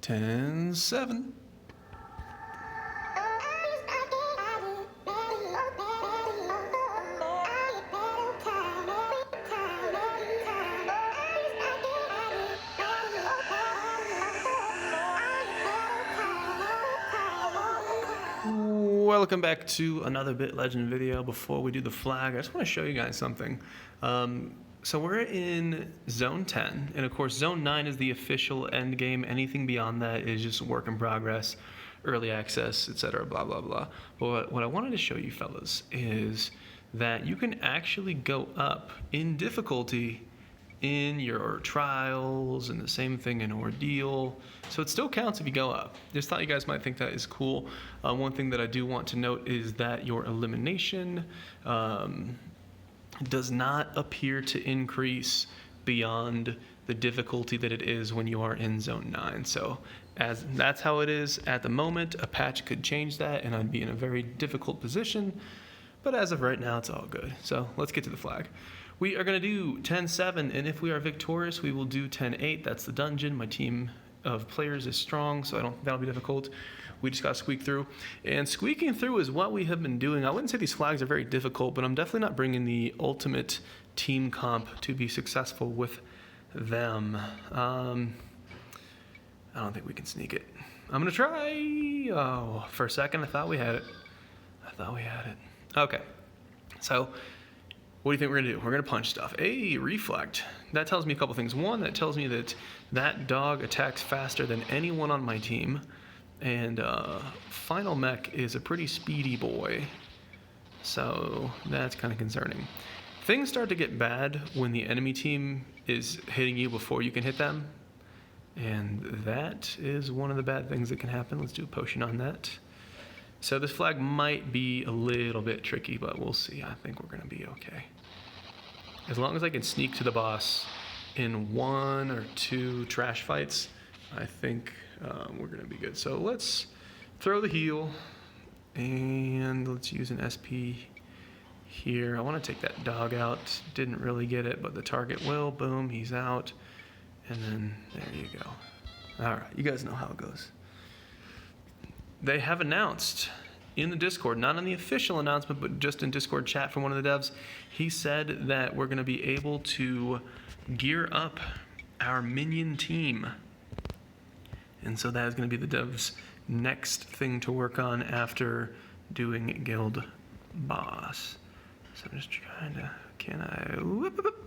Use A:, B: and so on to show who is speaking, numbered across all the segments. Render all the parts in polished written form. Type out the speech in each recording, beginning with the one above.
A: 10-7. Welcome back to another Bit Legend video. Before we do the flag, I just want to show you guys something. So we're in Zone 10, and of course Zone 9 is the official end game. Anything beyond that is just work in progress, early access, etc. blah blah blah. But what I wanted to show you fellas is that you can actually go up in difficulty in your trials, and the same thing in ordeal. So it still counts if you go up. Just thought you guys might think that is cool. One thing that I do want to note is that your elimination does not appear to increase beyond the difficulty that it is when you are in Zone 9. So as that's how it is at the moment. A patch could change that and I'd be in a very difficult position. But as of right now, it's all good. So let's get to the flag. We are going to do 10-7, and if we are victorious, we will do 10-8. That's the dungeon. My team of players is strong, so I don't think that'll be difficult. We just got to squeak through. And squeaking through is what we have been doing. I wouldn't say these flags are very difficult, but I'm definitely not bringing the ultimate team comp to be successful with them. I don't think we can sneak it. I'm going to try. Oh, for a second, I thought we had it. Okay, so what do you think we're gonna do? We're gonna punch stuff. Reflect. That tells me a couple things. One, that tells me that that dog attacks faster than anyone on my team. And Final Mech is a pretty speedy boy. So that's kind of concerning. Things start to get bad when the enemy team is hitting you before you can hit them. And that is one of the bad things that can happen. Let's do a potion on that. So this flag might be a little bit tricky, but we'll see. I think we're going to be okay. As long as I can sneak to the boss in 1 or 2 trash fights, I think we're going to be good. So let's throw the heal, and let's use an SP here. I want to take that dog out. Didn't really get it, but the target will. Boom, he's out. And then there you go. All right, you guys know how it goes. They have announced in the Discord, not on the official announcement, but just in Discord chat from one of the devs, he said that we're going to be able to gear up our minion team. And so that is going to be the devs' next thing to work on after doing guild boss. So I'm just trying to, can I,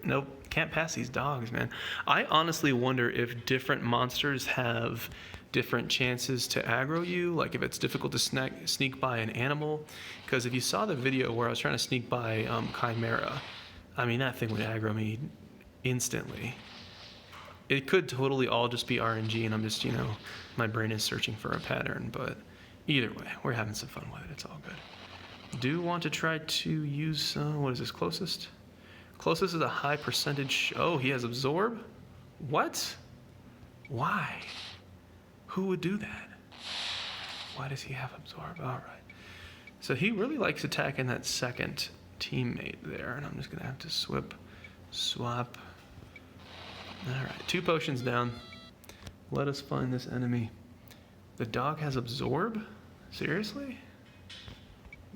A: nope, can't pass these dogs, man. I honestly wonder if different monsters have different chances to aggro you, like if it's difficult to sneak by an animal. Because if you saw the video where I was trying to sneak by Chimera, I mean, that thing would aggro me instantly. It could totally all just be RNG, and I'm just, my brain is searching for a pattern, but either way, we're having some fun with it. It's all good. Do want to try to use, what is this, closest? Closest is a high percentage. Oh, he has absorb? What? Why? Who would do that? Why does he have absorb? All right. So he really likes attacking that second teammate there, and I'm just gonna have to swap. All right, 2 potions down. Let us find this enemy. The dog has absorb? Seriously?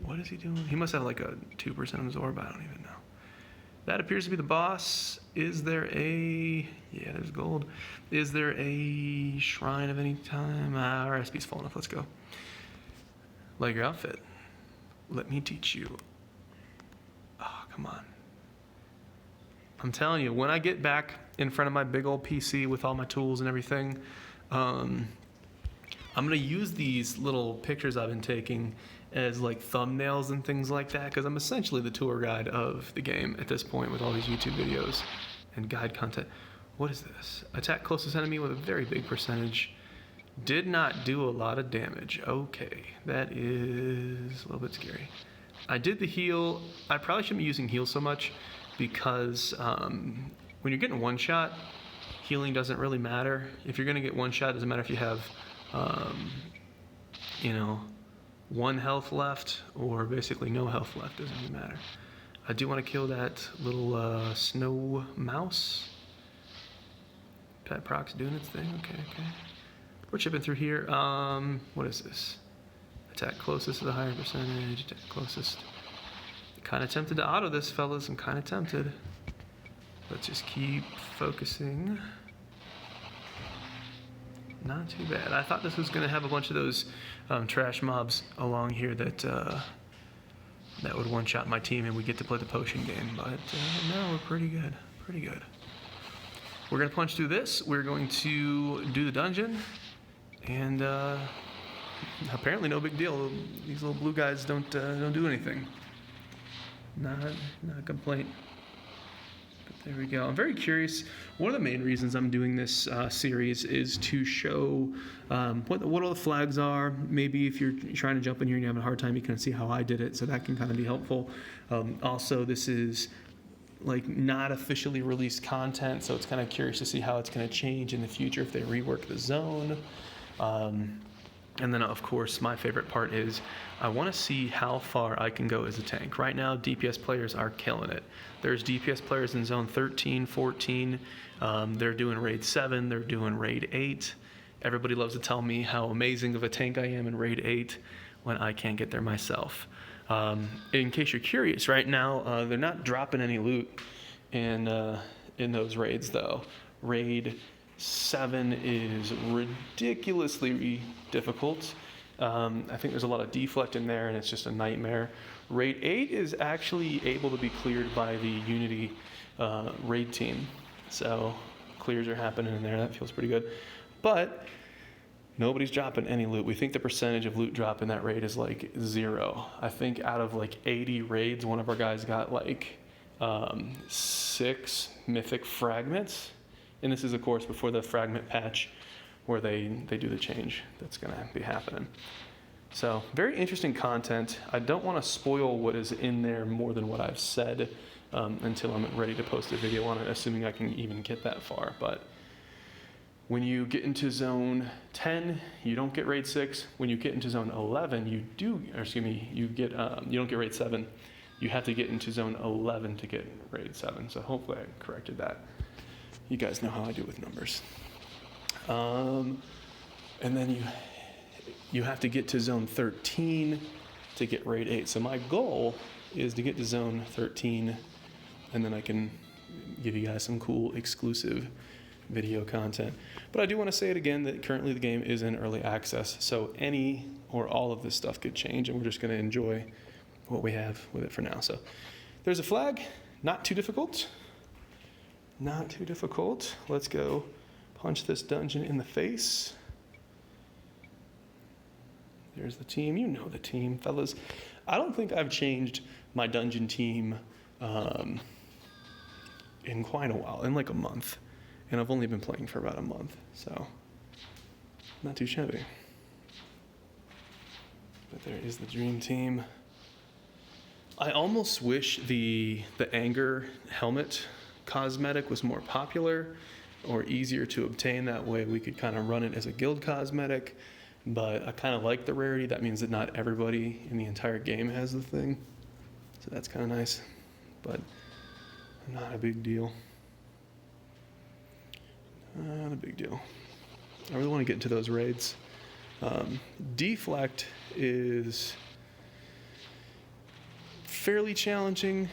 A: What is he doing? He must have like a 2% absorb, I don't even know. That appears to be the boss. Is there a... Yeah, there's gold. Is there a shrine of any time? Our SP's full enough. Let's go. Like your outfit. Let me teach you. Oh, come on. I'm telling you, when I get back in front of my big old PC with all my tools and everything, I'm going to use these little pictures I've been taking as like thumbnails and things like that, because I'm essentially the tour guide of the game at this point with all these YouTube videos and guide content. What is this? Attack closest enemy with a very big percentage. Did not do a lot of damage. Okay, that is a little bit scary. I did the heal. I probably shouldn't be using heal so much because when you're getting one shot, healing doesn't really matter. If you're going to get one shot, it doesn't matter if you have, 1 health left or basically no health left, doesn't really matter. I do want to kill that little snow mouse. Pet proc's doing its thing. Okay. We're chipping through here. What is this? Attack closest is a higher percentage. Attack closest. Kind of tempted to auto this, fellas. I'm kind of tempted. Let's just keep focusing. Not too bad. I thought this was going to have a bunch of those trash mobs along here that that would one-shot my team and we get to play the potion game. But no, we're pretty good. Pretty good. We're going to punch through this. We're going to do the dungeon. And apparently no big deal. These little blue guys don't do anything. Not a complaint. But there we go. I'm very curious. One of the main reasons I'm doing this series is to show what all the flags are. Maybe if you're trying to jump in here and you're having a hard time, you can see how I did it. So that can kind of be helpful. Also, this is like not officially released content, so it's kind of curious to see how it's going to change in the future if they rework the zone. And then, of course, my favorite part is I want to see how far I can go as a tank. Right now, DPS players are killing it. There's DPS players in zone 13, 14. They're doing raid 7. They're doing raid 8. Everybody loves to tell me how amazing of a tank I am in raid 8 when I can't get there myself. In case you're curious, right now, they're not dropping any loot in those raids, though. Raid 7 is ridiculously difficult. I think there's a lot of deflect in there, and it's just a nightmare. Raid 8 is actually able to be cleared by the Unity raid team. So clears are happening in there. That feels pretty good. But nobody's dropping any loot. We think the percentage of loot drop in that raid is like 0. I think out of like 80 raids, one of our guys got like 6 mythic fragments. And this is, of course, before the fragment patch where they do the change that's going to be happening. So very interesting content. I don't want to spoil what is in there more than what I've said until I'm ready to post a video on it, assuming I can even get that far. But when you get into zone 10, you don't get raid 6. When you get into zone 11, you don't get raid 7. You have to get into zone 11 to get raid 7. So hopefully I corrected that. You guys know how I do with numbers. And then you have to get to zone 13 to get raid 8. So my goal is to get to zone 13, and then I can give you guys some cool exclusive video content. But I do want to say it again that currently the game is in early access, so any or all of this stuff could change, and we're just going to enjoy what we have with it for now. So there's a flag, not too difficult. Not too difficult. Let's go punch this dungeon in the face. There's the team. You know the team, fellas. I don't think I've changed my dungeon team in quite a while, in like a month. And I've only been playing for about a month, so not too shabby. But there is the dream team. I almost wish the anger helmet cosmetic was more popular or easier to obtain. That way we could kind of run it as a guild cosmetic, but I kind of like the rarity. That means that not everybody in the entire game has the thing, so that's kind of nice, but not a big deal. Not a big deal. I really want to get into those raids. Deflect is fairly challenging.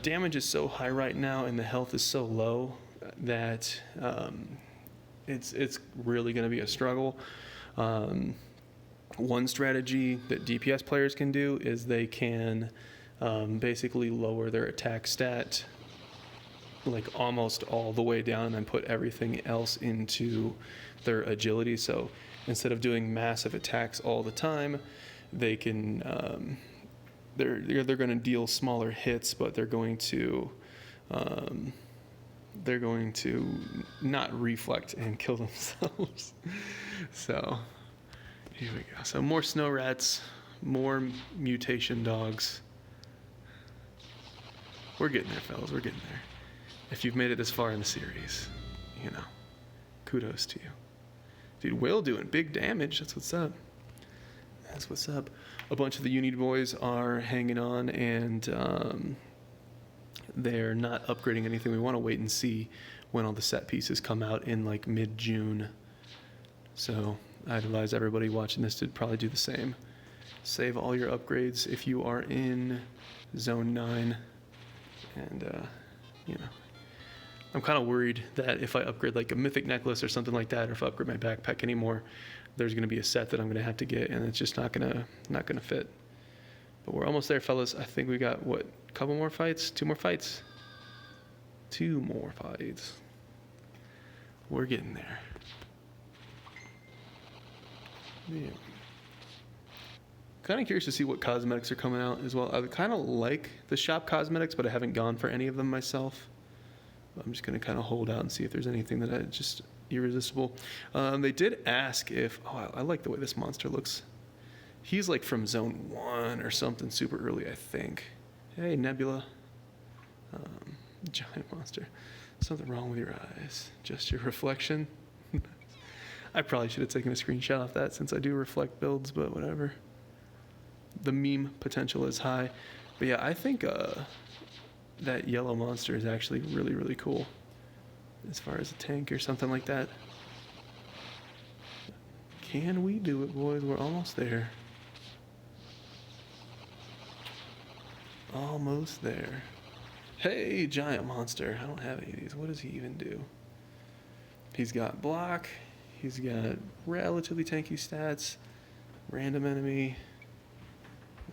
A: Damage is so high right now and the health is so low that it's really going to be a struggle. One strategy that DPS players can do is they can basically lower their attack stat like almost all the way down and put everything else into their agility. So instead of doing massive attacks all the time, they can they're going to deal smaller hits, but they're going to not reflect and kill themselves. So here we go. So more snow rats, more mutation dogs. We're getting there, fellas. We're getting there. If you've made it this far in the series, you know, kudos to you. Dude, Will doing big damage. That's what's up. That's what's up. A bunch of the Unity boys are hanging on, and they're not upgrading anything. We want to wait and see when all the set pieces come out in like mid-June. So I'd advise everybody watching this to probably do the same. Save all your upgrades if you are in Zone 9. And, you know, I'm kind of worried that if I upgrade like a mythic necklace or something like that, or if I upgrade my backpack anymore, there's going to be a set that I'm going to have to get, and it's just not gonna fit. But we're almost there, fellas. I think we got, what, a couple more fights? 2 more fights? 2 more fights. We're getting there. Yeah. Kind of curious to see what cosmetics are coming out as well. I kind of like the shop cosmetics, but I haven't gone for any of them myself. I'm just going to kind of hold out and see if there's anything that I just irresistible. They did ask if, oh, I like the way this monster looks. He's like from Zone 1 or something super early, I think. Hey, Nebula. Giant monster. Something wrong with your eyes. Just your reflection. I probably should have taken a screenshot of that since I do reflect builds, but whatever. The meme potential is high. But yeah, I think that yellow monster is actually really, really cool. As far as a tank or something like that. Can we do it, boys? We're almost there. Almost there. Hey, giant monster. I don't have any of these. What does he even do? He's got block. He's got relatively tanky stats. Random enemy.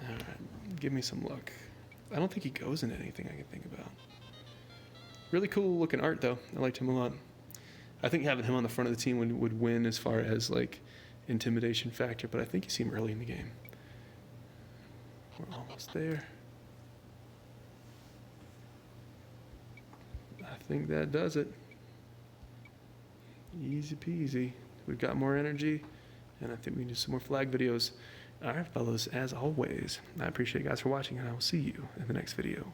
A: Alright, give me some luck. I don't think he goes into anything I can think about. Really cool looking art though. I liked him a lot. I think having him on the front of the team would win as far as like intimidation factor, but I think you see him early in the game. We're almost there. I think that does it. Easy peasy. We've got more energy, and I think we can do some more flag videos. All right, fellas, as always, I appreciate you guys for watching, and I will see you in the next video.